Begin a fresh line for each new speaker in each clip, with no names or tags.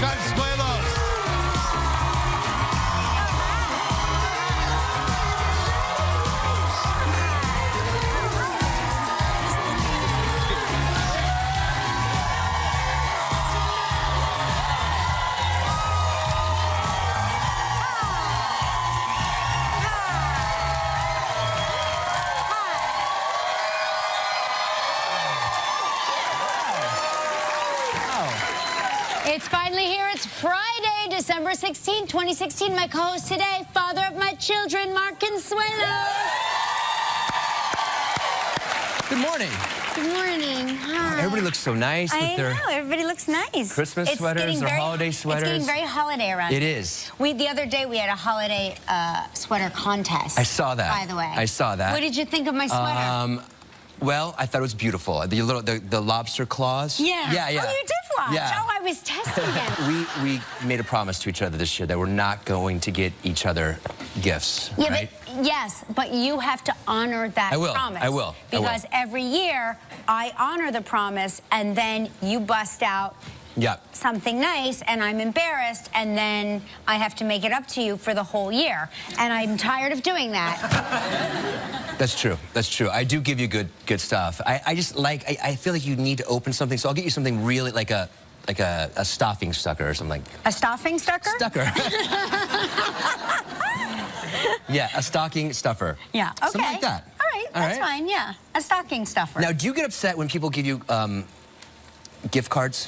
Consuelos.
It's finally here. It's Friday, December 16, 2016. My co-host today, father of my children, Mark Consuelos.
Good morning.
Good morning. Hi.
Everybody looks so nice with their
everybody looks nice.
Christmas sweaters or holiday sweaters.
It's getting very holiday around
It
here.
is.
The other day we had a holiday sweater contest.
I saw that.
By the way.
I saw that.
What did you think of my sweater?
Well, I thought it was beautiful. The lobster claws.
Yeah.
Yeah, yeah.
Oh, you did watch.
Yeah.
Oh, I was testing it.
We made a promise to each other this year that we're not going to get each other gifts.
Yeah,
right?
but yes, but you have to honor that promise.
I will.
Because every year I honor the promise and then you bust out something nice and I'm embarrassed and then I have to make it up to you for the whole year. And I'm tired of doing that.
That's true. That's true. I do give you good stuff. I just like, I feel like you need to open something, so I'll get you something really like a stocking stucker or something.
A stuffing stucker?
Stucker. Yeah, a stocking stuffer.
Yeah, okay.
Something like that.
All right, that's fine, yeah. A stocking stuffer.
Now, do you get upset when people give you gift cards?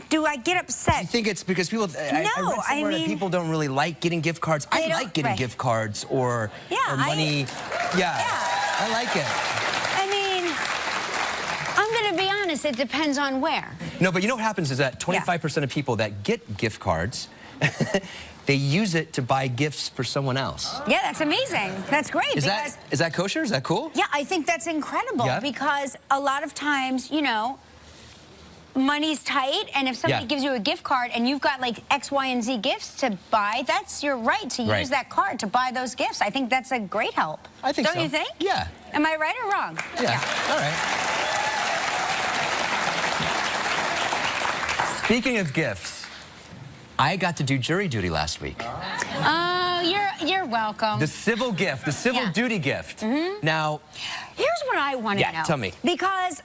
Do I get upset?
You think it's because people... I mean... people don't really like getting gift cards. I like getting gift cards or money. I like it.
I mean, I'm going to be honest, it depends on where.
No, but you know what happens is that 25% of people that get gift cards, they use it to buy gifts for someone else.
Yeah, that's amazing. That's great.
Is that kosher? Is that cool?
Yeah, I think that's incredible because a lot of times, you know, money's tight, and if somebody gives you a gift card and you've got like X, Y, and Z gifts to buy, that's your right to use that card to buy those gifts. I think that's a great help.
I think so.
Don't you think?
Yeah.
Am I right or wrong?
Yeah. All right. Speaking of gifts, I got to do jury duty last week.
Oh, you're welcome.
The civil gift, the civil duty gift. Now,
here's what I want to know.
Yeah, tell me.
Because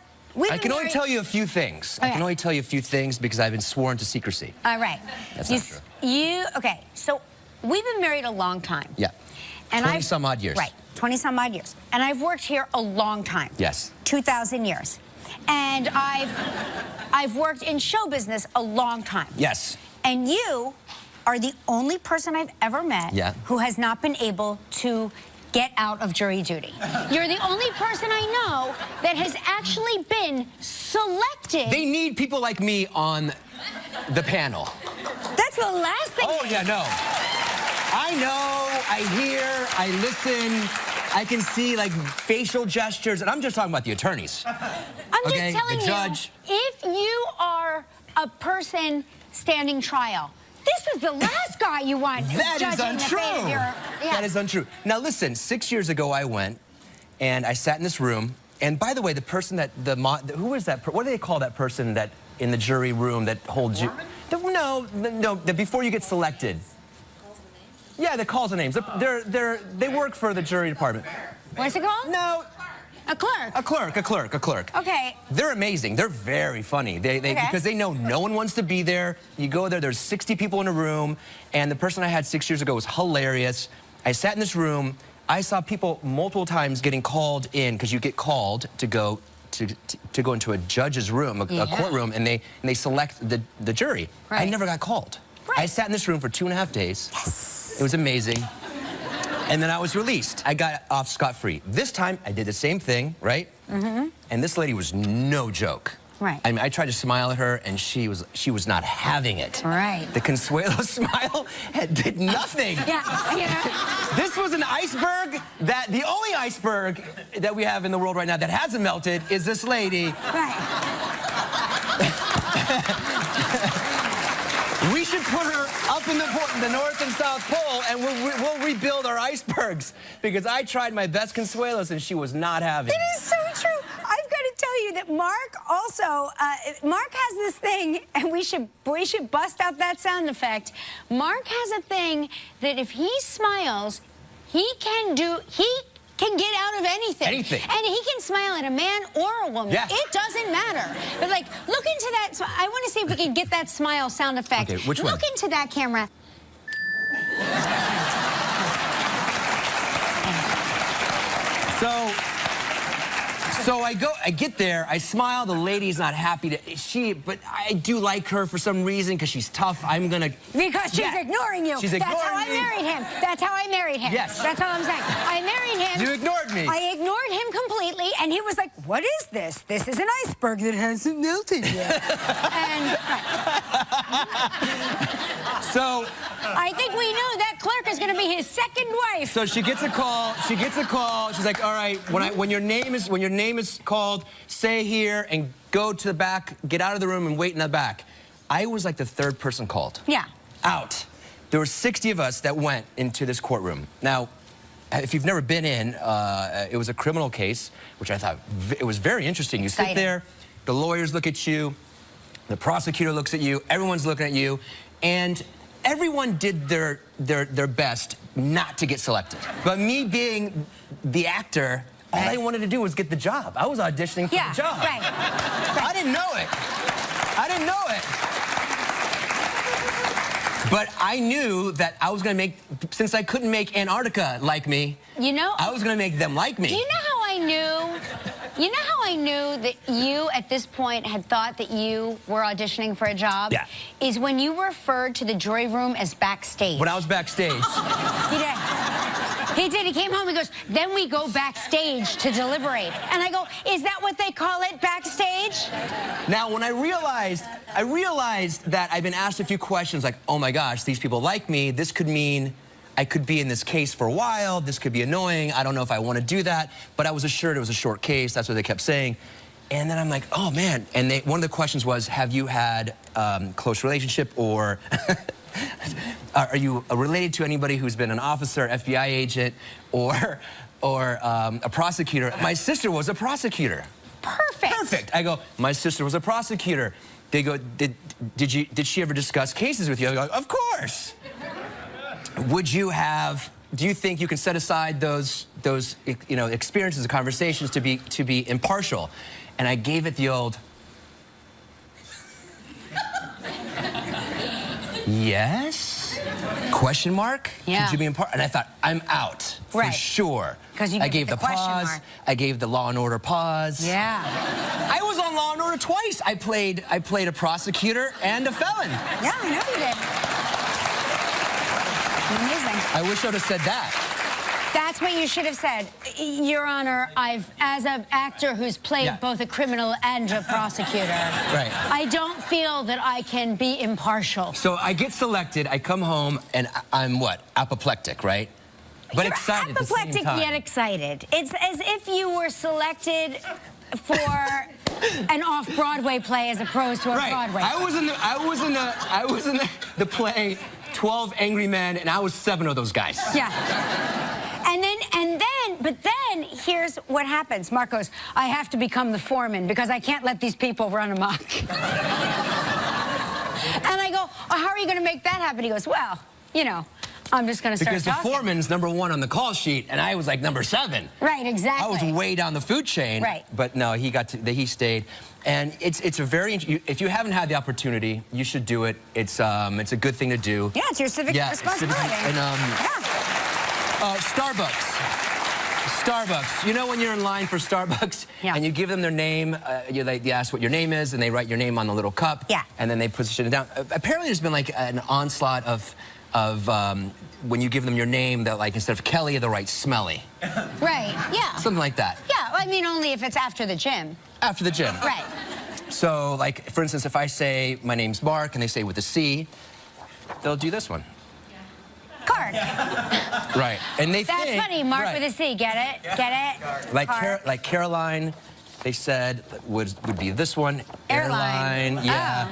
I can only tell you a few things.
Okay.
I can only tell you a few things because I've been sworn to secrecy.
All right.
That's not true.
Okay, so we've been married a long time.
Yeah.
And
20-some-odd years.
Right, 20-some-odd years. And I've worked here a long time.
Yes.
2,000 years. And I've worked in show business a long time.
Yes.
And you are the only person I've ever met who has not been able to get out of jury duty. You're the only person I know that has actually been selected.
They need people like me on the panel.
That's the last thing.
Oh, yeah, no. I know, I hear, I listen, I can see, like, facial gestures, and I'm just talking about the attorneys.
I'm just telling
the judge.
you, if you are a person standing trial, this is the last guy you want.
That is untrue. That is untrue. Now listen, 6 years ago I went and I sat in this room, and by the way, the person that who is that? What do they call that person that in the jury room that holds you? No, before you get selected. Yeah, that calls the names. They work for the jury department.
What's it called?
No.
A clerk.
A clerk.
Okay.
They're amazing. They're very funny. Because they know no one wants to be there. You go there, there's 60 people in a room, and the person I had 6 years ago was hilarious. I sat in this room. I saw people multiple times getting called in, because you get called to go go into a judge's room, a courtroom, and they select the jury.
Right.
I never got called.
Right.
I sat in this room for 2.5 days.
Yes.
It was amazing. And then I was released. I got off scot-free. This time, I did the same thing, right? And this lady was no joke.
Right.
I mean, I tried to smile at her, and she was not having it.
Right.
The Consuelo smile did nothing. This was an iceberg the only iceberg that we have in the world right now that hasn't melted is this lady.
Right.
We should put her up in the North and South Pole, and we'll rebuild our icebergs, because I tried my best Consuelos, and she was not having it.
It is so true. I've got to tell you that Mark also, Mark has this thing, and we should bust out that sound effect. Mark has a thing that if he smiles, he can get out of anything.
Anything.
And he can smile at a man or a woman.
Yeah.
It doesn't matter. But like, look into that. So I want to see if we can get that smile sound effect.
Okay, which one?
Look into that camera.
So I get there, I smile, the lady's not happy but I do like her for some reason because she's tough.
Because she's ignoring you.
She's ignoring
That's how I married him. That's how I married him.
Yes.
That's all I'm saying. I married him.
You ignored me.
I ignored him completely, and he was like, what is this? This is an iceberg that hasn't melted yet. And
so
I think we know that clerk is going to be his second wife.
So she gets a call. She's like, all right, when your name is called, say here and go to the back, get out of the room and wait in the back. I was like the third person called.
Yeah.
Out. There were 60 of us that went into this courtroom. Now, if you've never been in, it was a criminal case, which I thought it was very interesting. You sit there, the lawyers look at you, the prosecutor looks at you, everyone's looking at you, and everyone did their best not to get selected. But me being the actor, all I wanted to do was get the job. I was auditioning for the job.
Right.
I didn't know it. I didn't know it. But I knew that I was going to make, since I couldn't make Antarctica like me, I was going to make them like me.
Do you know how I knew? You know how I knew that you, at this point, had thought that you were auditioning for a job?
Yeah.
Is when you referred to the jury room as backstage.
When I was backstage.
He did. He did. He came home, he goes, then we go backstage to deliberate. And I go, is that what they call it, backstage?
Now, when I realized that I've been asked a few questions like, oh my gosh, these people like me, this could mean I could be in this case for a while, this could be annoying, I don't know if I want to do that, but I was assured it was a short case, that's what they kept saying. And then I'm like, oh man, and one of the questions was, have you had close relationship or are you related to anybody who's been an officer, FBI agent, or a prosecutor? My sister was a prosecutor.
Perfect.
Perfect. I go, my sister was a prosecutor. They go, did she ever discuss cases with you? I go, of course. Do you think you can set aside those experiences and conversations to be impartial? And I gave it the old, yes? Question mark?
Yeah.
Could you be impartial? And I thought, I'm out for sure.
I
gave the pause.
Mark.
I gave the Law and Order pause.
Yeah.
I was on Law and Order twice. I played a prosecutor and a felon.
Yeah, I know you did. Amazing.
I wish I would have said that.
That's what you should have said. Your Honor, as an actor who's played both a criminal and a prosecutor, I don't feel that I can be impartial.
So I get selected, I come home, and I'm what? Apoplectic, right? But
You're
excited at the same
apoplectic
time.
yet excited. It's as if you were selected for an off-Broadway play as opposed to a Broadway play.
I was in the play 12 Angry Men, and I was 7 of those guys.
Yeah. But then, here's what happens. Mark goes, I have to become the foreman because I can't let these people run amok. And I go, how are you going to make that happen? He goes, well, I'm just going to start talking.
Because the foreman's #1 on the call sheet, and I was like number 7.
Right, exactly.
I was way down the food chain.
Right.
But no, he stayed. And it's a very, if you haven't had the opportunity, you should do it. It's a good thing to do.
Yeah, it's your civic responsibility.
Starbucks. You know when you're in line for Starbucks and you give them their name, you ask what your name is, and they write your name on the little cup. Yeah. And then they position it down. Apparently, there's been like an onslaught of when you give them your name, that like instead of Kelly, they'll write Smelly.
Right. Yeah.
Something like that.
Yeah. I mean, only if it's after the gym.
After the gym.
Right.
So, like, for instance, if I say my name's Mark and they say with a C, they'll do this one.
Kark.
Right. And they think...
That's funny, Mark with a C. Get it? Get it?
Like Caroline, they said, would be this one.
Airline.
Yeah.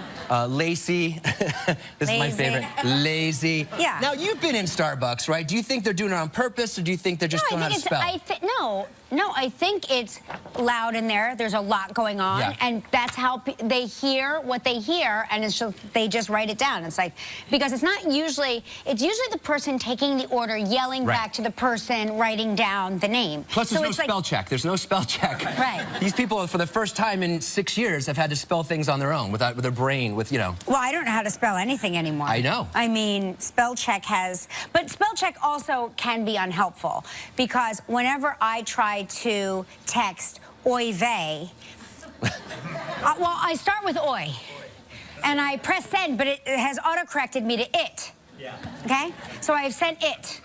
Lacey. This is my favorite. Lazy.
Yeah.
Now, you've been in Starbucks, right? Do you think they're doing it on purpose, or do you think they're just going out of spell?
No, I think it's loud in there. There's a lot going on, and that's how they hear what they hear, and it's just, they just write it down. It's like, because it's not usually, it's usually the person taking the order yelling back to the person writing down the name.
Plus, there's no spell check. There's no spell check.
Right.
These people, for the first time in 6 years, have had to spell things on their own, with their brain, with, you know.
Well, I don't know how to spell anything anymore.
I know.
I mean, spell check has, but spell check also can be unhelpful, because whenever I try to text oy vey, well, I start with oy, and I press send, but it has auto-corrected me to it. Yeah. Okay? So I have sent it,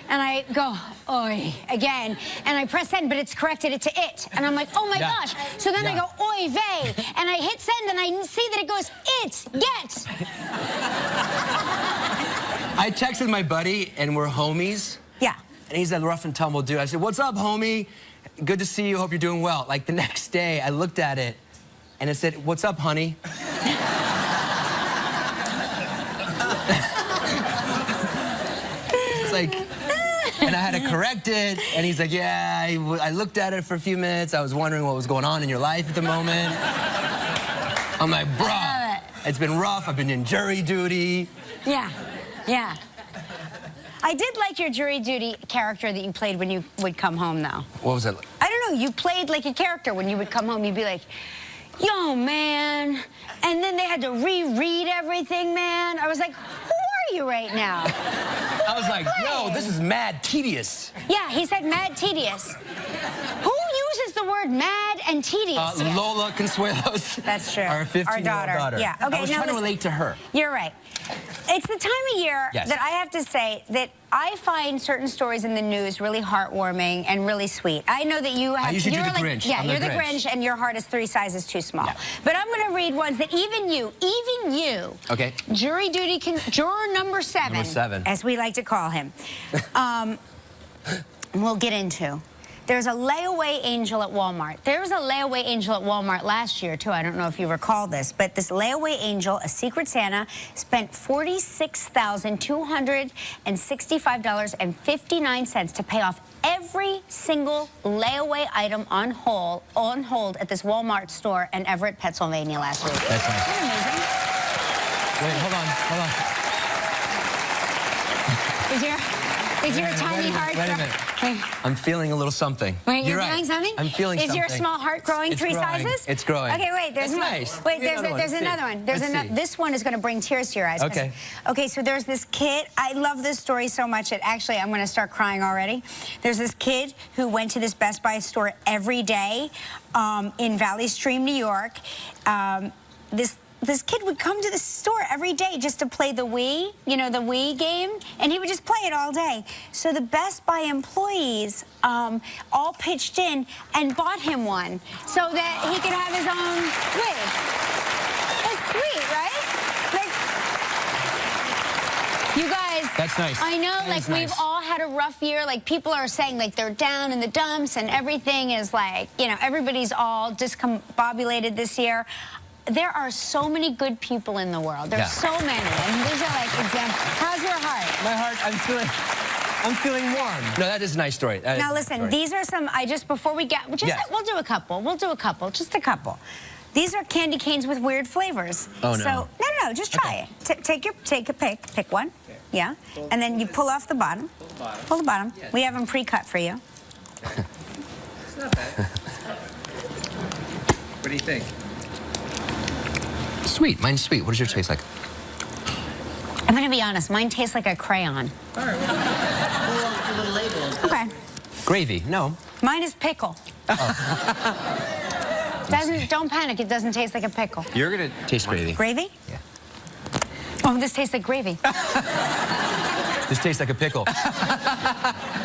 and I go oy again, and I press send, but it's corrected it to it, and I'm like, oh my gosh. So then I go oy vey, and I hit send, and I see that it goes it, get.
I texted my buddy, and we're homies.
Yeah.
And he's a rough and tumble dude. I said, what's up, homie? Good to see you. Hope you're doing well. Like, the next day, I looked at it, and it said, what's up, honey? It's like, and I had to correct it, and he's like, yeah, I looked at it for a few minutes. I was wondering what was going on in your life at the moment. I'm like, bruh, it's been rough. I've been in jury duty.
Yeah, yeah. I did like your jury duty character that you played when you would come home, though.
What was it?
I don't know. You played like a character when you would come home. You'd be like, yo, man. And then they had to reread everything, man. I was like, who are you right now?
I was like, yo, this is mad tedious.
Yeah, he said mad tedious. Who uses the word mad and tedious?
Lola Consuelos.
That's true.
Our 15-year-old daughter.
Yeah, okay.
I was trying to relate to her.
You're right. It's the time of year that I have to say that I find certain stories in the news really heartwarming and really sweet. I know that you have...
I usually do the Grinch.
Yeah, you're the Grinch, and your heart is 3 sizes too small. Yeah. But I'm going to read ones that even you, okay, jury duty, juror number 7, as we like to call him, we'll get into. There's a layaway angel at Walmart. There was a layaway angel at Walmart last year, too. I don't know if you recall this, but this layaway angel, a Secret Santa, spent $46,265.59 to pay off every single layaway item on hold at this Walmart store in Everett, Pennsylvania last week.
That's nice.
Isn't that amazing?
Wait, hold on.
Is your tiny heart...
Wait a minute. I'm feeling a little something.
Wait, you're feeling something?
I'm feeling something.
Is your small heart growing 3 sizes?
It's growing.
Okay, wait, there's more.
Nice.
Wait, there's another one. This one is going to bring tears to your eyes.
Okay.
Okay, so there's this kid. I love this story so much that actually I'm going to start crying already. There's this kid who went to this Best Buy store every day in Valley Stream, New York. This kid would come to the store every day just to play the Wii, you know, the Wii game, and he would just play it all day. So the Best Buy employees all pitched in and bought him one so that he could have his own Wii. It's sweet, right? Like, you guys,
that's nice.
I know, like, we've all had a rough year. Like, people are saying, like, they're down in the dumps and everything is like, you know, everybody's all discombobulated this year. There are so many good people in the world. There's so many. And these are like examples. How's your heart?
My heart, I'm feeling warm. No, that is a nice story.
Now listen, these are some, before we get, we'll do a couple. We'll do a couple, just a couple. These are candy canes with weird flavors.
Oh, no.
So, no, just try it. Take a pick one. Yeah. And then you pull off the bottom. Pull the bottom. We have them pre-cut for you.
It's not bad. What do you think?
Sweet. Mine's sweet. What does yours taste like?
I'm going to be honest. Mine tastes like a crayon.
All right. Pull off the little label.
Okay.
Gravy. No.
Mine is pickle. Oh. Don't panic. It doesn't taste like a pickle.
You're going to taste gravy.
Gravy?
Yeah.
Oh, this tastes like gravy.
This tastes like a pickle.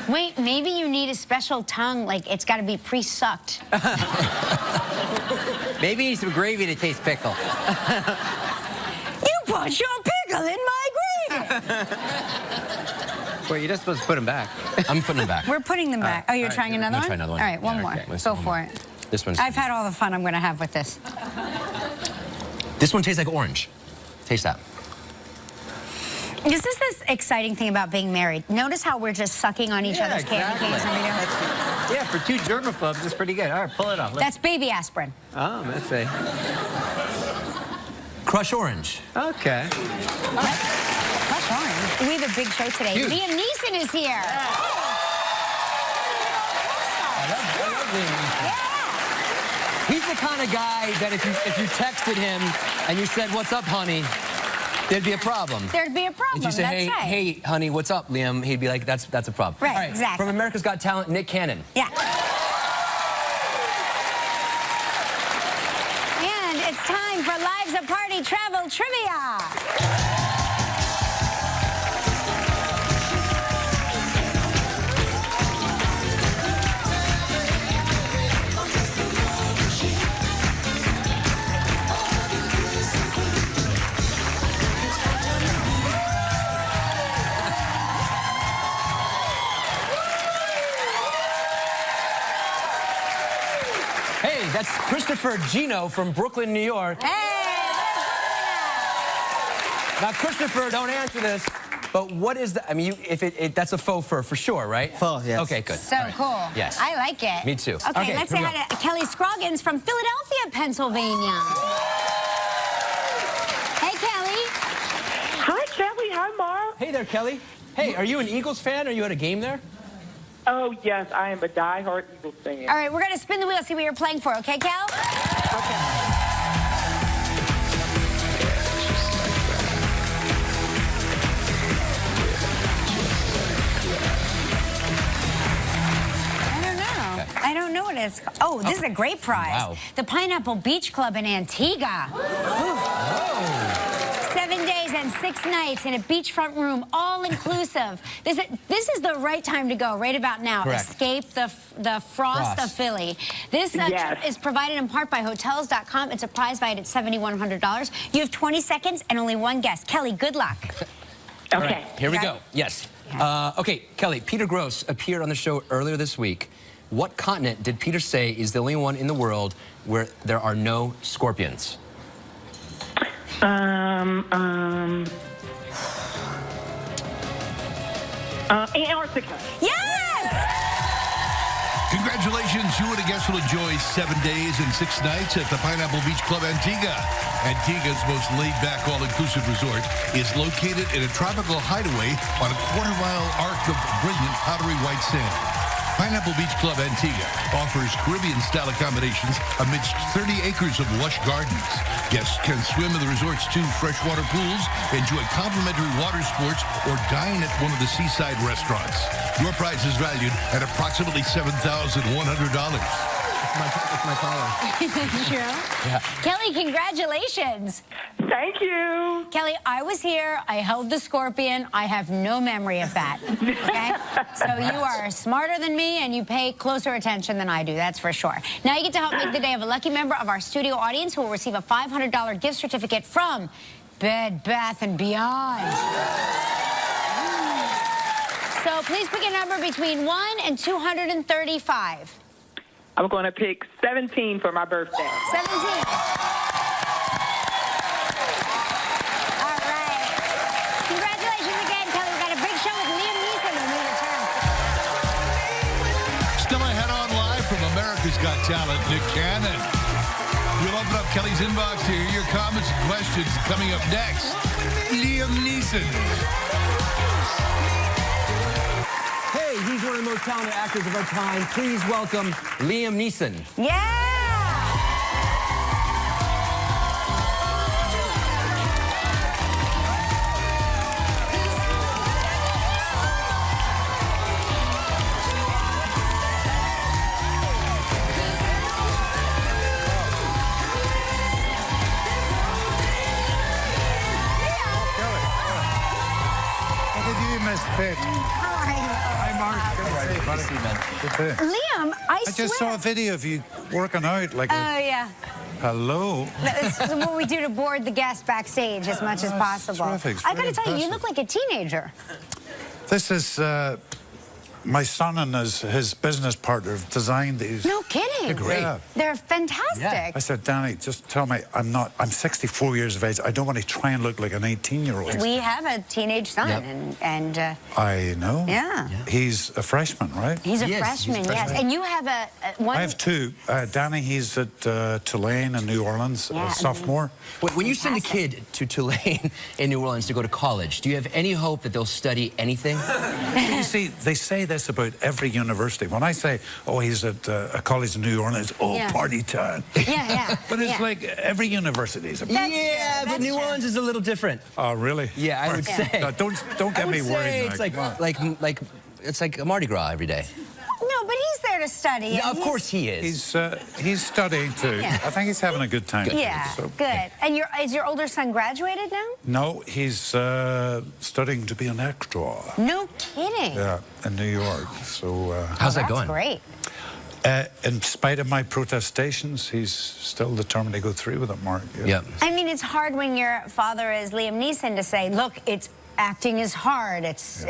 Wait, maybe you need a special tongue. Like, it's got to be pre-sucked.
Maybe you need some gravy to taste pickle.
You put your pickle in my gravy.
Well, you're just supposed to put them back.
I'm putting them back.
We're putting them back. Oh, you're trying another one?
Try another one.
All right, one more.
Okay.
Go for it.
This one's...
I've had all the fun I'm going to have with this.
This one tastes like orange. Taste that.
This is this exciting thing about being married. Notice how we're just sucking on each other's candy canes.
Yeah, for 2 germaphobes, it's pretty good. All right, pull it off.
That's baby aspirin.
Oh, that's a...
Crush orange.
Okay.
Crush orange. We have a big show today.
Huge.
Liam Neeson is here.
I love Liam Neeson.
Yeah.
He's the kind of guy that if you texted him and you said, "What's up, honey?" there'd be a problem.
There'd be a problem.
If you say,
That's right.
hey, honey, what's up, Liam? He'd be like, that's a problem.
Right,
All right,
exactly.
From America's Got Talent, Nick Cannon.
Yeah. And it's time for Lives of Party Travel Trivia.
Hey, that's Christopher Gino from Brooklyn, New York.
Hey,
Now, Christopher, don't answer this, but what is the, I mean, that's a faux fur for sure, right?
Faux, yes.
Okay, good.
so cool.
Yes.
I like it.
Me too.
Okay, let's say
here we
hi to Kelly Scroggins from Philadelphia, Pennsylvania. Hey, Kelly.
Hi, Kelly. Hi, Mark.
Hey there, Kelly. Hey, are you an Eagles fan? Are you at a game there?
Oh, yes, I am a diehard Eagles fan.
All right, we're going to spin the wheel, see what you're playing for, okay, Kel?
Okay.
I don't know what it's called. Oh, this is a great prize.
Wow.
The Pineapple Beach Club in Antigua. Oof. 7 days and 6 nights in a beachfront room, all inclusive. This is the right time to go, right about now.
Correct.
Escape the frost of Philly. This
Yes.
trip is provided in part by Hotels.com. It's a prize valued at $7,100. You have 20 seconds and only one guess. Kelly, good luck.
Okay.
All right, here we
Got
go.
it?
Yes.
Yeah.
Okay, Kelly, Peter Gross appeared on the show earlier this week. What continent did Peter say is the only one in the world where there are no scorpions?
Antarctica.
Yes!
Congratulations, you and a guest will enjoy 7 days and 6 nights at the Pineapple Beach Club Antigua. Antigua's most laid-back, all-inclusive resort is located in a tropical hideaway on a quarter-mile arc of brilliant powdery white sand. Pineapple Beach Club Antigua offers Caribbean-style accommodations amidst 30 acres of lush gardens. Guests can swim in the resort's 2 freshwater pools, enjoy complimentary water sports, or dine at one of the seaside restaurants. Your prize is valued at approximately $7,100.
It's my caller.
True.
Yeah.
Kelly, congratulations.
Thank you.
Kelly, I was here. I held the scorpion. I have no memory of that. Okay? So you are smarter than me, and you pay closer attention than I do. That's for sure. Now you get to help make the day of a lucky member of our studio audience who will receive a $500 gift certificate from Bed Bath & Beyond. So please pick a number between 1 and 235.
I'm going to pick 17 for my birthday.
17. All right. Congratulations again, Kelly. We've got a big show with Liam Neeson when we return.
Still ahead on live from America's Got Talent, Nick Cannon. We'll open up Kelly's inbox to hear your comments and questions. Coming up next, Liam Neeson.
Hey, he's one of the most talented actors of our time. Please welcome Liam Neeson.
Yeah!
Misfit.
How are you?
Hi, Mark.
Liam, I
I just saw a video of you working out. Like,
Oh, yeah.
hello.
This is what we do to board the guests backstage as much as possible.
terrific. It's
I gotta
very
tell you, you
impressive.
look like a teenager.
This is my son and his business partner have designed these.
No kidding.
They're great.
Yeah.
They're fantastic.
Yeah.
I said, Danny, just tell me I'm 64 years of age. I don't want to try and look like an 18-year-old.
We have a teenage son, and
I know.
yeah.
He's a freshman, right?
He's a
Yes,
freshman,
he's a
yes.
freshman.
And you have one.
I have two. Danny, he's at Tulane in New Orleans,
Yeah,
a sophomore.
When you send a kid to Tulane in New Orleans to go to college, do you have any hope that they'll study anything?
You see, they say this about every university. When I say, oh, he's at a college in New Orleans, oh,
Yeah.
party time.
Yeah.
But it's
yeah.
like every university is a
That's
Yeah,
true,
but
that's
New
true.
Orleans is a little different.
Oh, really?
Yeah, I would say.
No, don't get
I would
me worried.
say
Mike.
it's like a Mardi Gras every day.
No, but he's there to study.
Yeah,
and
of course he is.
He's studying too.
Yeah.
I think he's having a good time.
Yeah,
So-
good. And is your older son graduated now?
No, he's studying to be an actor.
No kidding.
Yeah, in New York. So.
How's that
That's
going?
great.
In spite of my protestations, he's still determined to go through with it, Mark.
Yeah.
I mean, it's hard when your father is Liam Neeson to say, look, acting is hard.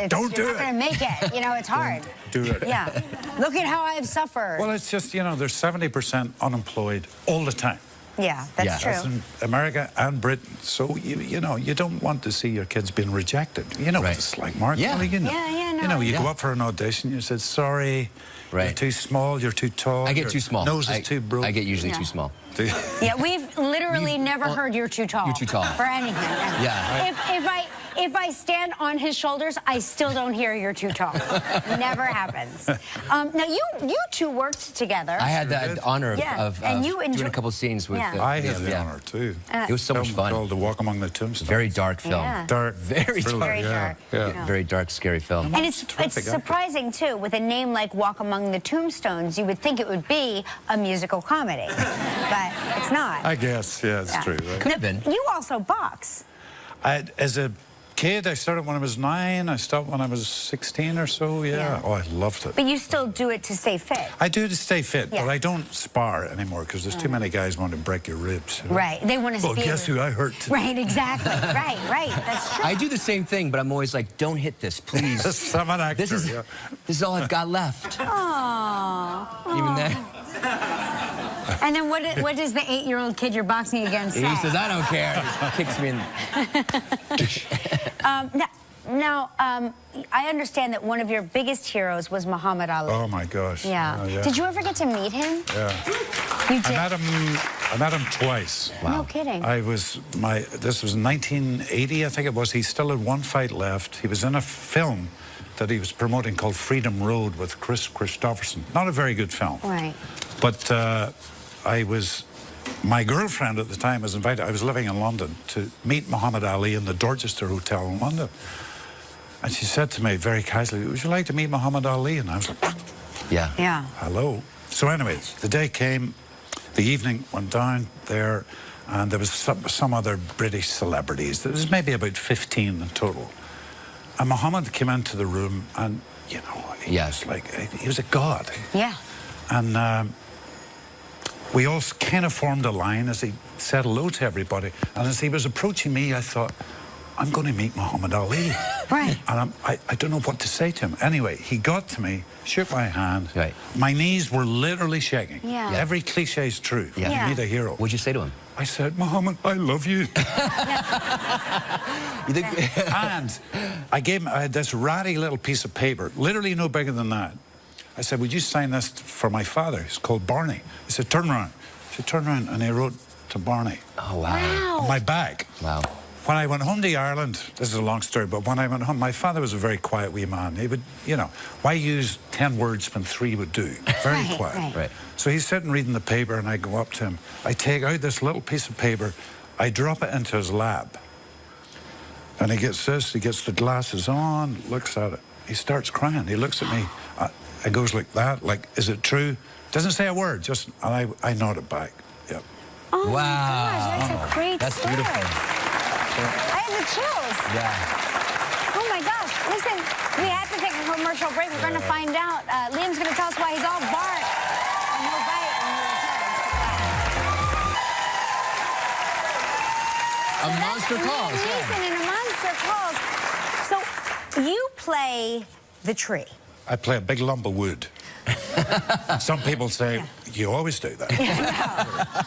Don't do
you're not going to make it. You know, it's hard.
Do it.
Yeah. Look at how I've suffered.
Well, it's just, you know, there's 70% unemployed all the time.
yeah, that's
Yeah.
true.
That's in America and Britain. So, you know, you don't want to see your kids being rejected. You know
Right.
what it's like, Mark.
Yeah.
You know,
Yeah, no,
you know, you
yeah.
go up for an audition, you said, sorry, you're
Right.
too small, you're too tall.
I get
your
too small.
Nose is too broad.
I get usually
Yeah.
too small.
Yeah, we've literally never heard you're too tall.
You're too tall.
For anything.
Yeah.
If I stand on his shoulders, I still don't hear you're too tall. Never happens. Now, you two worked together.
I had the honor of
and you
doing a couple scenes with
Yeah.
I had the
yeah.
honor, too.
It was so much
Film
fun.
called The Walk Among the Tombstones.
Very dark film.
Yeah.
dark.
Very
thriller,
dark.
Very
yeah,
dark.
Yeah.
Yeah.
Very dark, scary film.
And it's
terrific actor.
surprising, too, with a name like Walk Among the Tombstones, you would think it would be a musical comedy. But it's not.
I guess, yeah, it's
Yeah.
true. Right?
Could have been.
You also box.
As a kid, I started when I was 9. I stopped when I was 16 or so, yeah. Oh, I loved it.
But you still do it to stay fit.
I do to stay fit,
Yeah.
but I don't spar anymore because there's too many guys wanting to break your ribs.
Right. They want to
Well,
see
guess who I hurt today?
Right, exactly. right. That's true.
I do the same thing, but I'm always like, don't hit this, please.
I'm an actor,
This is all I've got left.
Aww.
Even that.
And then what does the 8-year-old kid you're boxing against say?
He says, I don't care. He kicks me in.
Now, I understand that one of your biggest heroes was Muhammad Ali.
Oh, my gosh.
Yeah.
Oh, yeah.
Did you ever get to meet him?
Yeah.
You did?
I met him twice.
No kidding.
This was 1980, I think it was. He still had one fight left. He was in a film that he was promoting called Freedom Road with Chris Christopherson. Not a very good film.
Right.
But my girlfriend at the time was invited. I was living in London to meet Muhammad Ali in the Dorchester Hotel in London. And she said to me very casually, would you like to meet Muhammad Ali? And I was like,
Yeah.
Yeah.
hello. So anyway, the day came, the evening went down there, and there was some other British celebrities. There was maybe about 15 in total. And Muhammad came into the room, and, you know, he was a god.
Yeah.
And we all kind of formed a line as he said hello to everybody. And as he was approaching me, I thought, I'm going to meet Muhammad Ali.
Right.
And I don't know what to say to him. Anyway, he got to me, shook my hand.
Right.
My knees were literally shaking.
Yeah.
Every cliche is true.
Yeah.
You meet a hero.
What'd you say to him?
I said, Muhammad, I love you.
You think?
And I had this ratty little piece of paper, literally no bigger than that. I said, would you sign this for my father? He's called Barney. He said, turn around. I said, turn around. And he wrote to Barney.
Oh, wow.
On my back.
Wow.
When I went home to Ireland, this is a long story, but when I went home, my father was a very quiet wee man. He would, you know, why use 10 words when 3 would do? Very quiet.
Right.
So he's sitting reading the paper, and I go up to him. I take out this little piece of paper. I drop it into his lap. And he gets this, he gets the glasses on, looks at it. He starts crying. He looks at me. It goes like that, like, is it true? Doesn't say a word, just, and I nod it back. Yep.
Oh,
Wow.
my gosh, that's a great
That's
story.
beautiful.
I have the chills.
Yeah.
Oh, my gosh. Listen, we have to take a commercial break. We're going to find out. Liam's going to tell us why he's all bark and no bite when we return.
A monster calls.
Neeson and a monster calls. So you play the tree.
I play a big lump of wood. Some people say, you always do that.
No.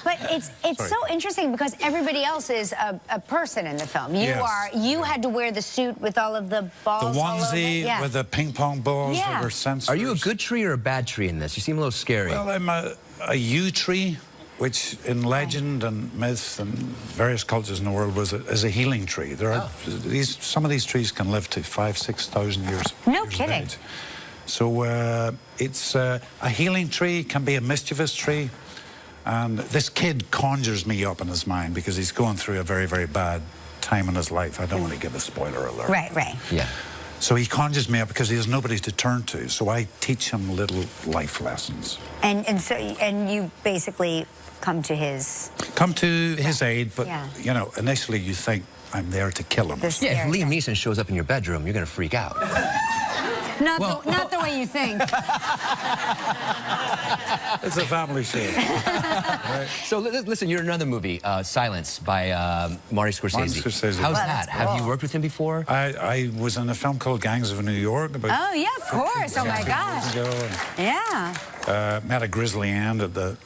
But it's so interesting because everybody else is a person in the film. You had to wear the suit with all of the balls.
The onesie with the ping pong balls that were sensors.
Are you a good tree or a bad tree in this? You seem a little scary.
Well, I'm a yew tree, which in legend and myth and various cultures in the world is a healing tree. There are some of these trees can live to 5,000 to 6,000 years.
No kidding.
So it's a healing tree, can be a mischievous tree. And this kid conjures me up in his mind because he's going through a very, very bad time in his life. I don't want to give a spoiler alert.
Right.
Yeah.
So he conjures me up because he has nobody to turn to. So I teach him little life lessons.
And you basically come to his
aid, but you know, initially you think I'm there to kill him.
Yeah, if Liam Neeson shows up in your bedroom, you're gonna freak out.
Not the way you think.
It's a family show.
Right. So listen, you're in another movie, Silence, by Marty Scorsese. How's that?
Cool.
Have you worked with him before?
I was in a film called Gangs of New York. About
of course. Oh my gosh.
Yeah. Met a grisly end at the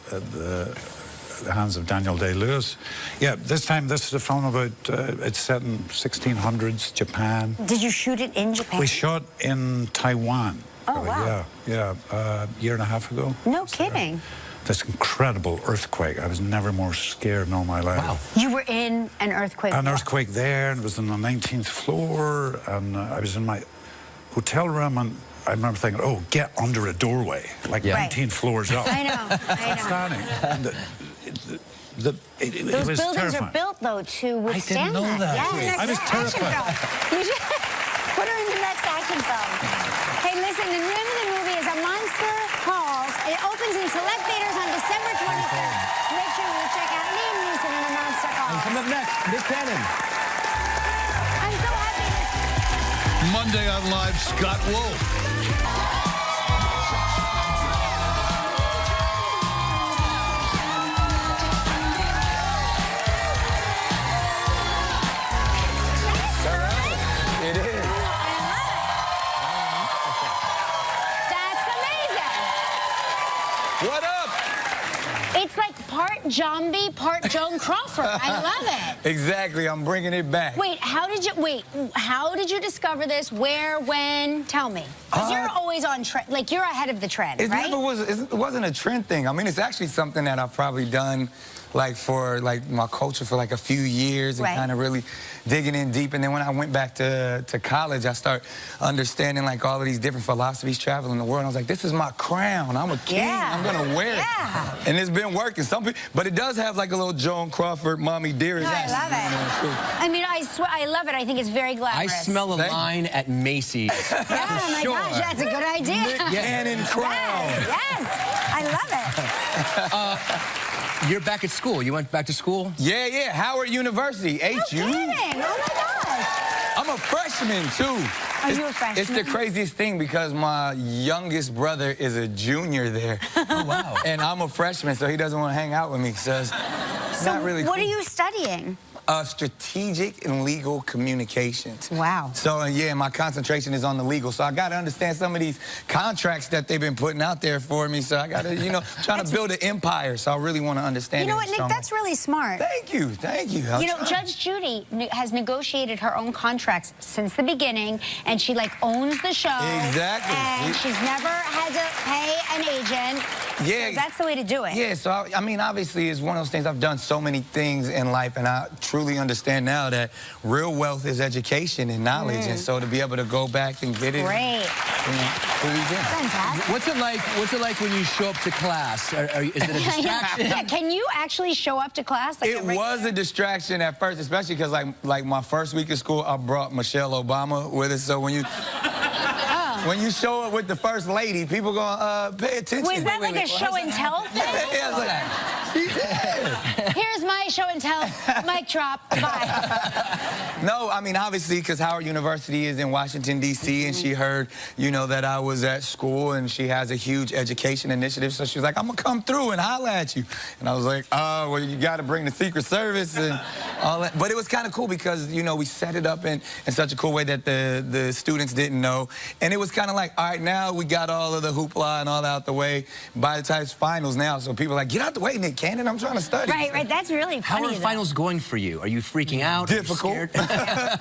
hands of Daniel Day-Lewis. Yeah, this time this is a film about, it's set in 1600s Japan.
Did you shoot it in Japan?
We shot in Taiwan.
Oh, wow.
Yeah, a year and a half ago.
No kidding.
This incredible earthquake. I was never more scared in all my life.
Wow.
You were in an earthquake?
An earthquake there, and it was on the 19th floor, and I was in my hotel room, and I remember thinking, oh, get under a doorway, like 19 floors up.
I know.
Standing. And
those
it was
buildings
terrifying.
are built, though, to withstand
I didn't know that.
Yeah,
I was terrified.
You should put her in the next action film. Hey, listen, the name of the movie is A Monster Calls. It opens in select theaters on December 23rd. Make sure you check out Liam Neeson and A Monster Calls.
And coming up next, Nick Cannon.
I'm so happy.
Monday on Live, Scott Wolf.
It is.
That's amazing.
What up?
It's like part zombie, part Joan Crawford. I love it.
Exactly. I'm bringing it back.
Wait, how did you discover this? Where, when? Tell me. Because you're always on trend. Like, you're ahead of the trend, right?
It wasn't a trend thing. I mean, it's actually something that I've probably done for my culture for like a few years and kind of really digging in deep. And then when I went back to college, I started understanding like all of these different philosophies traveling the world. And I was like, this is my crown. I'm a king. I'm gonna wear it. And it's been working. But it does have like a little Joan Crawford, Mommy Dearest.
No, I love it. I mean, I swear, I love it. I think it's very glamorous.
I smell a line at Macy's.
Yeah, oh my gosh, that's a good idea.
Nick Cannon crown.
Yes, I love it.
You're back at school. You went back to school?
Yeah. Howard University, HU.
No kidding. Oh my gosh.
I'm a freshman too.
Are you a freshman?
It's the craziest thing because my youngest brother is a junior there.
Oh, wow.
And I'm a freshman, so he doesn't want to hang out with me. So it's not really
What
cool.
are you studying?
Strategic and legal communications.
Wow.
So, yeah, my concentration is on the legal. So I got to understand some of these contracts that they've been putting out there for me. So I got to, trying to build an empire. So I really want to understand
You know what, Nick, that's really smart.
Thank you.
Judge Judy has negotiated her own contracts since the beginning, and she, like, owns the show.
Exactly.
And she's never had to pay an agent.
Yeah.
So that's the way to do it.
Yeah, so, I mean, obviously, it's one of those things. I've done so many things in life, and I truly understand now that real wealth is education and knowledge, and so to be able to go back and get it.
Great.
Fantastic. What's it like when you show up to class? Is it a distraction?
Yeah, can you actually show up to class? Like
it was a distraction at first, especially because like my first week of school, I brought Michelle Obama with us. So when you show up with the first lady, people gonna pay attention.
Was that like a show and tell thing?
Yeah, She did.
Here's my show and tell. Mic drop. Bye.
No, I mean, obviously, because Howard University is in Washington, D.C., and she heard, you know, that I was at school, and she has a huge education initiative, so she was like, I'm going to come through and holler at you. And I was like, oh, well, you got to bring the Secret Service and all that. But it was kind of cool because, you know, we set it up in such a cool way that the students didn't know. And it was kind of like, all right, now we got all of the hoopla and all that out the way. By the time it's finals now, so people are like, get out the way, Nick Cannon, I'm trying to study.
Right, right, that's really funny.
How are finals going for you? Are you freaking out?
Difficult.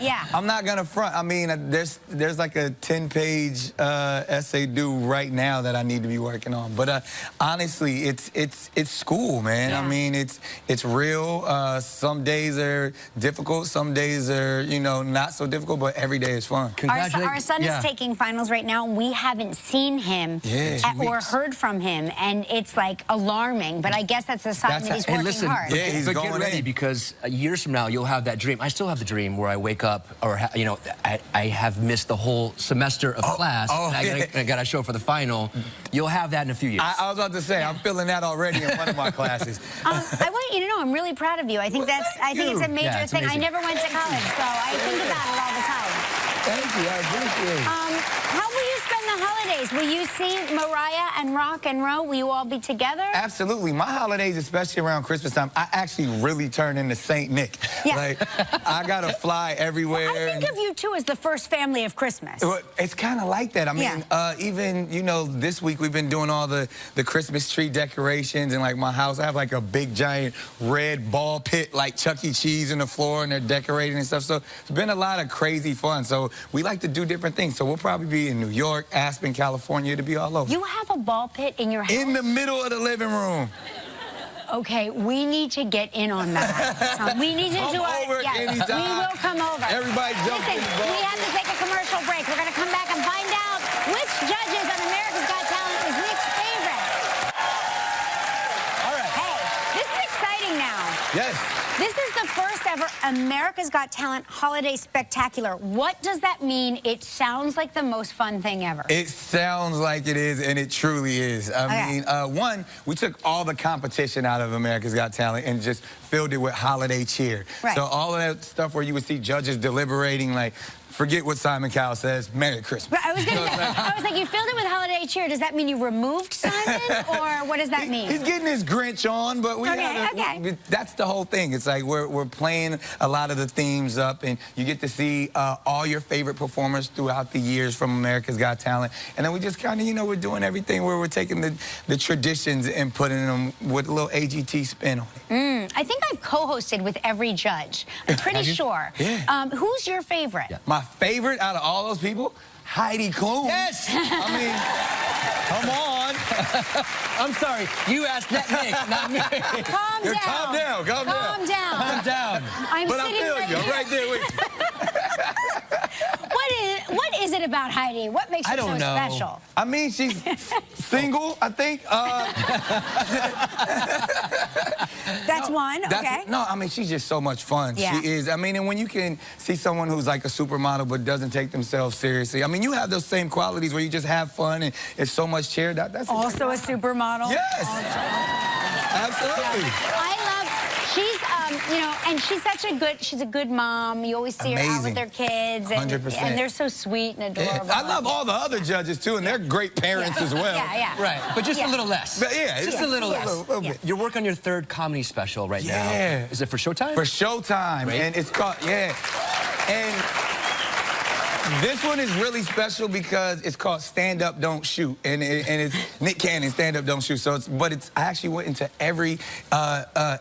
Yeah.
I'm not gonna front. I mean, there's like a 10-page essay due right now that I need to be working on. But honestly, it's school, man.
Yeah.
I mean, it's real. Some days are difficult. Some days are, you know, not so difficult. But every day is fun.
Our son is taking finals right now. We haven't seen him or heard from him, and it's like alarming. But I guess that's a sign that he's working hard.
Yeah, he's going
get ready because years from now you'll have that dream. I still have the dream where I wake up, or you know, I have missed the whole semester of class. And I got to show for the final. You'll have that in a few years.
I was about to say, I'm feeling that already in one of my classes.
I want you to know I'm really proud of you. I think it's a major thing.
Amazing.
I never went to college, so I think about it all the time.
Thank you, I appreciate it.
How will you spend the holidays? Will you see Mariah and rock and roll? Will you all be together?
Absolutely. My holidays, especially around Christmas time, I actually really turn into Saint Nick.
Yeah.
Like, I gotta fly everywhere.
Well, I think of you, too, as the first family of Christmas.
Well, it's kind of like that. I mean, even, you know, this week we've been doing all the Christmas tree decorations in, like, my house. I have, like, a big, giant red ball pit, like Chuck E. Cheese in the floor, and they're decorating and stuff. So it's been a lot of crazy fun. So we like to do different things. So we'll probably be in New York, Aspen, California, to be all over.
You have a ball pit in your house?
In the middle of the living room.
Okay, we need to get in on that. We need to do
over anytime.
We will come over.
Everybody jump in the ball.
We have to take a commercial break. We're going to come back and find out which judges on America's Got Talent is Nick's favorite.
All right.
Hey, this is exciting now.
Yes.
This is the first ever America's Got Talent Holiday Spectacular. What does that mean? It sounds like the most fun thing ever.
It sounds like it is, and it truly is. I mean, one, we took all the competition out of America's Got Talent and just filled it with holiday cheer.
Right.
So all of that stuff where you would see judges deliberating, like, forget what Simon Cowell says, Merry Christmas.
I was like, you filled it with holiday cheer. Does that mean you removed Simon, or what does that mean?
He's getting his Grinch on, but we that's the whole thing. It's like we're playing a lot of the themes up, and you get to see all your favorite performers throughout the years from America's Got Talent. And then we just kind of, you know, we're doing everything where we're taking the traditions and putting them with a little AGT spin on it.
I think I've co-hosted with every judge. I'm pretty sure.
Yeah.
Who's your favorite?
Yeah.
My favorite out of all those people, Heidi Klum.
Yes!
I mean, come on.
I'm sorry, you asked Nick, not me.
Calm down.
Calm down, calm down.
Calm down.
Calm down.
I'm
But I
sitting
feel you, I'm right there with you.
What is it about Heidi? What makes her so special?
I mean, she's single, I think.
That's one, okay.
No, I mean, she's just so much fun.
Yeah.
She is. I mean, and when you can see someone who's like a supermodel but doesn't take themselves seriously, I mean, you have those same qualities where you just have fun and it's so much cheer. That's
also a supermodel?
Yes. Absolutely.
I love, she's, you know, and she's a good mom. You always see her out with their kids. And,
100%.
And they're so sweet and adorable.
Yeah. I love all the other judges, too, and they're great parents as well.
Yeah.
Right, but just a little less.
But just
a little less.
Little bit.
You're working on your third comedy special right now. Is it for Showtime?
For Showtime.
Great.
And it's called, and this one is really special because it's called Stand Up, Don't Shoot. And it's Nick Cannon, Stand Up, Don't Shoot. So I actually went into every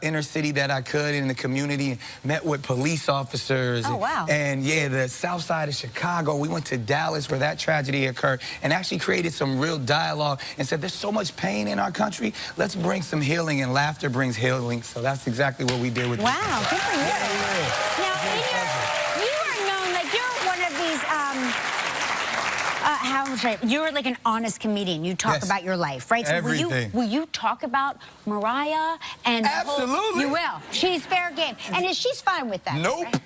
inner city that I could in the community and met with police officers.
Oh, wow.
And the south side of Chicago. We went to Dallas where that tragedy occurred and actually created some real dialogue and said, there's so much pain in our country. Let's bring some healing, and laughter brings healing. So that's exactly what we did with
Wow, good for you. Now, you are known, like, you're one of these, you're like an honest comedian. You talk about your life, right? So
everything.
Will you talk about Mariah and
Absolutely.
You will. She's fair game. And she's fine with that.
Nope.
Right?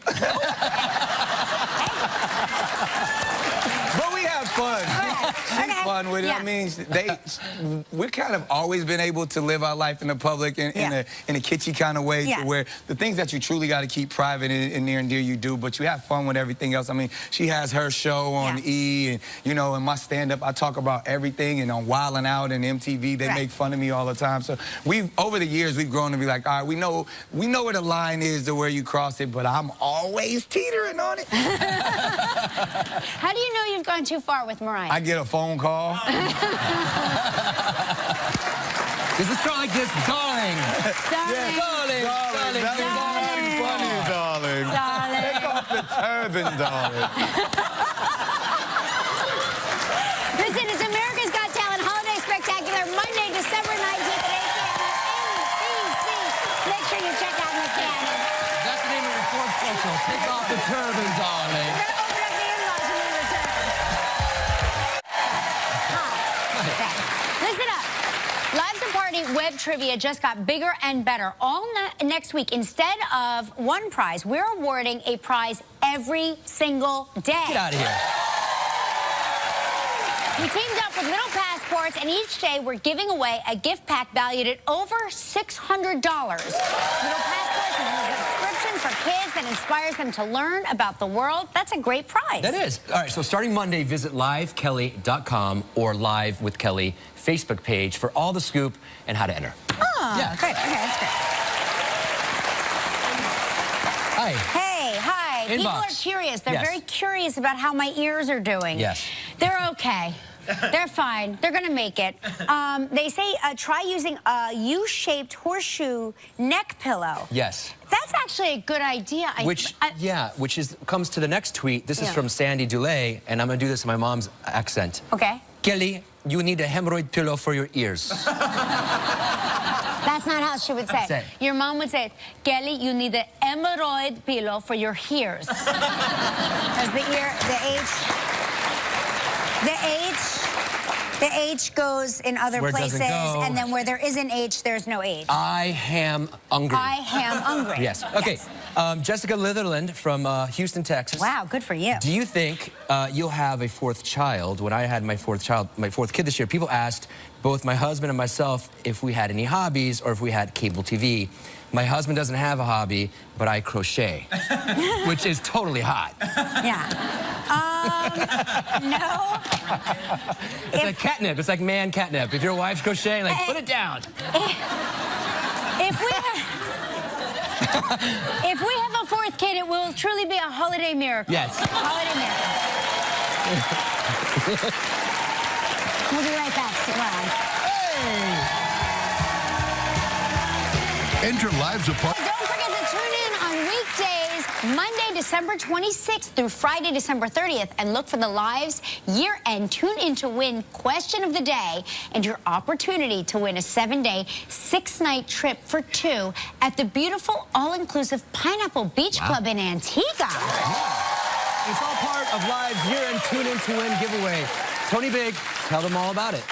But we have fun.
Okay.
She's fun. fun with it.
Yeah.
I mean, we've kind of always been able to live our life in the public in a kitschy kind of way, to where the things that you truly got to keep private and near and dear you do, but you have fun with everything else. I mean, she has her show on E, and you know, in my stand-up, I talk about everything, and on Wildin' Out and MTV, they make fun of me all the time. So over the years, we've grown to be like, all right, we know where the line is to where you cross it, but I'm always teetering on it.
How do you know you've gone too far with Mariah?
I get a phone call.
Does it start like this? Darling.
Darling.
Darling. Darling.
That was funny, darling.
Darling.
Take off the turban, darling.
Listen, it's America's Got Talent Holiday Spectacular, Monday, December 19th at 8 p.m. on NBC. Make sure you check out Nick Cannon.
That's the name of your fourth special. Take off the turban, darling.
We're going to open up the inbox when we return. Okay. Listen up. Lives and Party web trivia just got bigger and better. All next week, instead of one prize, we're awarding a prize every single day.
Get out of here.
We teamed up with Little Passports, and each day we're giving away a gift pack valued at over $600. Little Passports is a subscription for kids that inspires them to learn about the world. That's a great prize.
That is. All right, so starting Monday, visit livekelly.com or Live with Kelly Facebook page for all the scoop and how to enter.
Oh, yeah. Great. Okay, that's great.
Hi.
Hey, hi.
Inbox.
People are curious. They're very curious about how my ears are doing.
Yes.
They're okay. They're fine. They're going to make it. They say try using a U-shaped horseshoe neck pillow.
Yes.
That's actually a good idea.
Which comes to the next tweet. This is from Sandy Dulay, and I'm going to do this in my mom's accent.
Okay.
Kelly, you need a hemorrhoid pillow for your ears.
That's not how she would say it. Your mom would say, Kelly, you need a hemorrhoid pillow for your ears. Because the H goes in other places, and then where there is an H, there's no H.
I am hungry.
I am hungry.
Yes. Okay.
Yes.
Jessica Litherland from Houston, Texas.
Wow, good for you.
Do you think you'll have a fourth child? When I had my fourth kid this year, people asked both my husband and myself if we had any hobbies or if we had cable TV. My husband doesn't have a hobby, but I crochet, which is totally hot.
Yeah. No.
It's like catnip. It's like man catnip. If your wife's crocheting, like, put it down.
If we have a fourth kid, it will truly be a holiday miracle.
Yes.
Holiday miracle. We'll be right back. Stick around.
Hey!
Enter Lives Apart.
Don't forget to tune in on weekdays, Monday, December 26th through Friday, December 30th, and look for the Lives year-end Tune In to Win question of the day and your opportunity to win a 7-day, 6-night trip for 2 at the beautiful all-inclusive Pineapple Beach Club in Antigua.
It's all part of Live's year-end Tune In to Win giveaway. Tony Big, tell them all about it.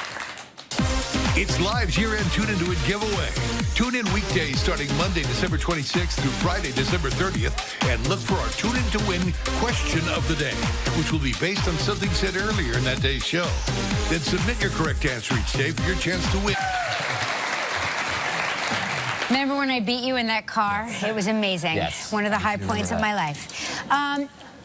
It's Live's year-end Tune In to Win giveaway. Tune in weekdays starting Monday, December 26th through Friday, December 30th, and look for our Tune In to Win question of the day, which will be based on something said earlier in that day's show. Then submit your correct answer each day for your chance to win.
Remember when I beat you in that car? It was amazing.
Yes.
One of the high points of my life.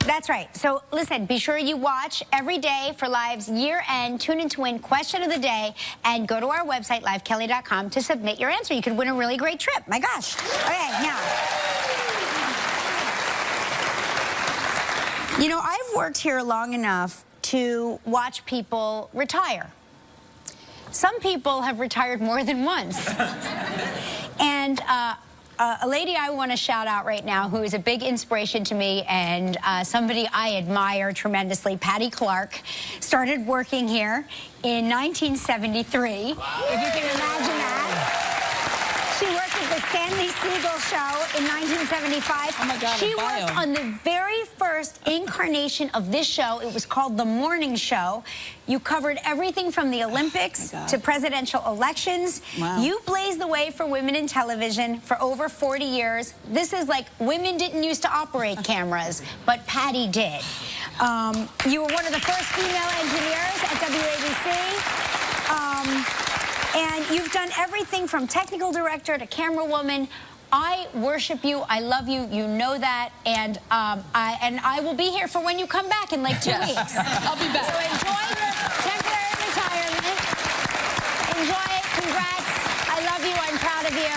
That's right. So listen, be sure you watch every day for Live's year-end Tune In to Win question of the day, and go to our website, livekelly.com, to submit your answer. You could win a really great trip. My gosh. Okay, now. You know, I've worked here long enough to watch people retire. Some people have retired more than once. And a lady I want to shout out right now who is a big inspiration to me and somebody I admire tremendously, Patty Clark, started working here in 1973. Wow. If you can imagine that. She worked at the Stanley Siegel Show in 1975.
Oh my God,
she worked on the very first incarnation of this show. It was called The Morning Show. You covered everything from the Olympics to presidential elections. Wow. You blazed the way for women in television for over 40 years. This is like women didn't used to operate cameras, but Patty did. You were one of the first female engineers at WABC. And you've done everything from technical director to camera woman. I worship you. I love you. You know that. And I will be here for when you come back in like 2 weeks.
I'll be back.
So enjoy your temporary retirement. Enjoy it. Congrats. I love you. I'm proud of you.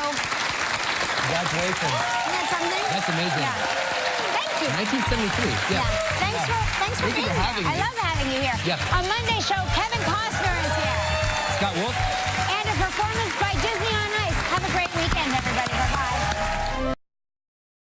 Congratulations.
Isn't that something?
That's amazing.
Yeah. Thank you.
1973. Yeah.
Thanks for being here. I love having you here.
Yeah.
On Monday's show, Kevin Costner is here.
Scott Wolf.
And a performance by Disney on Ice. Have a great weekend, everybody.